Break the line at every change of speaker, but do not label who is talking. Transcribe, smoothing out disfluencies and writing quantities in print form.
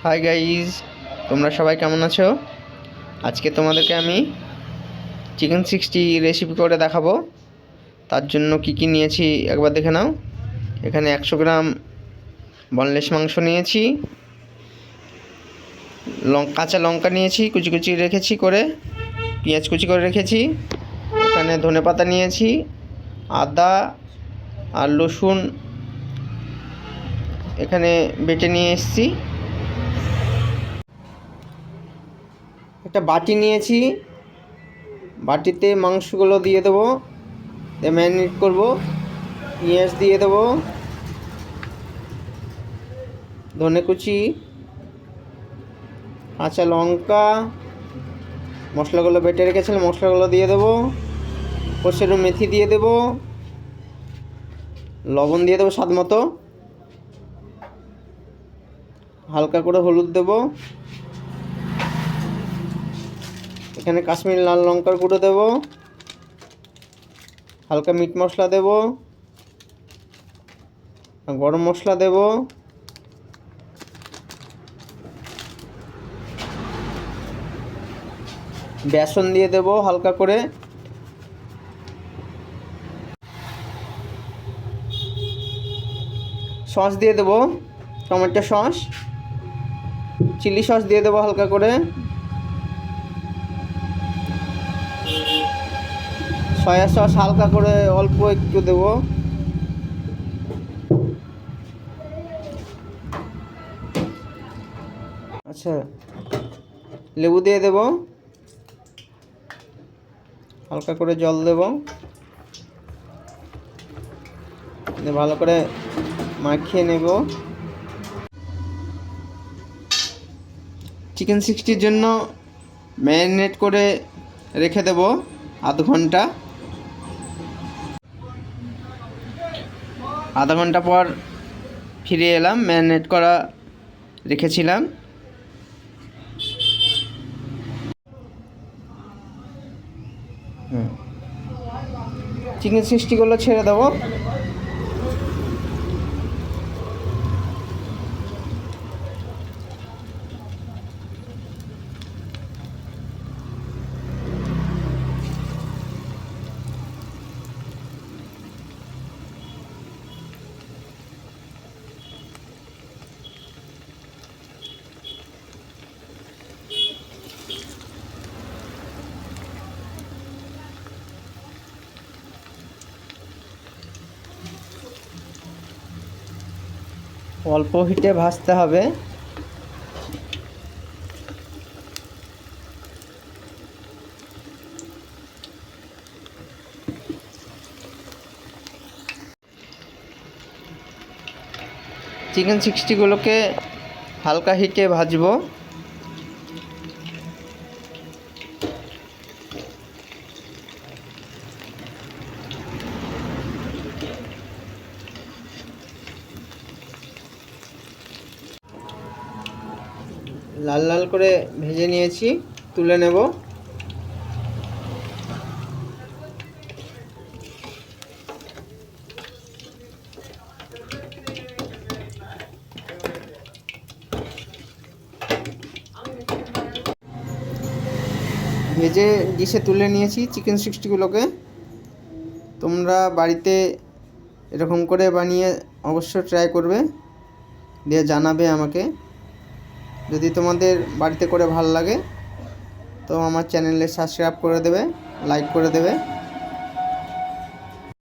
Hi guys, তোমরা সবাই কেমন আছো? আজকে তোমাদেরকে আমি চিকেন 60 রেসিপি করে দেখাবো। তার জন্য কি কি নিয়েছি একবার দেখে নাও। এখানে 100 গ্রাম বনলেস মাংস নিয়েছি, কাঁচা লঙ্কা নিয়েছি, কুচি কুচি রেখেছি করে, পেঁয়াজ কুচি করে রেখেছি। এখানে ধনেপাতা নিয়েছি, আদা আর রসুন এখানে বেটে নিয়ে এসেছি। একটা বাটি নিয়েছি, বাটিতে মাংসগুলো দিয়ে দেবো, ম্যারিনেট করবো। পেঁয়াজ দিয়ে দেবো, ধনে কুচি, কাঁচা লঙ্কা, মশলাগুলো বেটে রেখেছিলাম মশলাগুলো দিয়ে দেবো, কষেরু মেথি দিয়ে দেবো, লবণ দিয়ে দেবো স্বাদ মতো, হালকা করে হলুদ দেবো, এখানে কাশ্মীরি লাল লঙ্কার গুঁড়ো দেবো, হালকা মিট মশলা দেবো, গরম মশলা দেবো, বেসন দিয়ে দেবো হালকা করে, সস দিয়ে দেবো, টমেটো সস, চিলি সস দিয়ে দেবো হালকা করে, সয়া সস হালকা করে অল্প একটু দেবো, আচ্ছা লেবু দিয়ে দেবো, হালকা করে জল দেবো, ভালো করে মাখিয়ে নেব। চিকেন 60-র জন্য ম্যারিনেট করে রেখে দেবো আধ ঘন্টা। আধা ঘন্টা পর ফিরে এলাম, ম্যারিনেট করা রেখেছিলাম। চিকেন 60গুলো ছেড়ে দেবো। অল্প হিটে ভাজতে হবে। চিকেন 60গুলোকে হালকা হিটে ভাজবো। লাল লাল করে ভেজে নিয়েছি, তুলে নেব। ভেজে ডিশে তুলে নিয়েছি চিকেন 60গুলোকে। তোমরা বাড়িতে এরকম করে বানিয়ে অবশ্য ট্রাই করবে, দিয়ে জানাবে আমাকে। যদি তোমাদের বাড়িতে করে ভালো লাগে তো আমার চ্যানেলে সাবস্ক্রাইব করে দেবে, লাইক করে দেবে।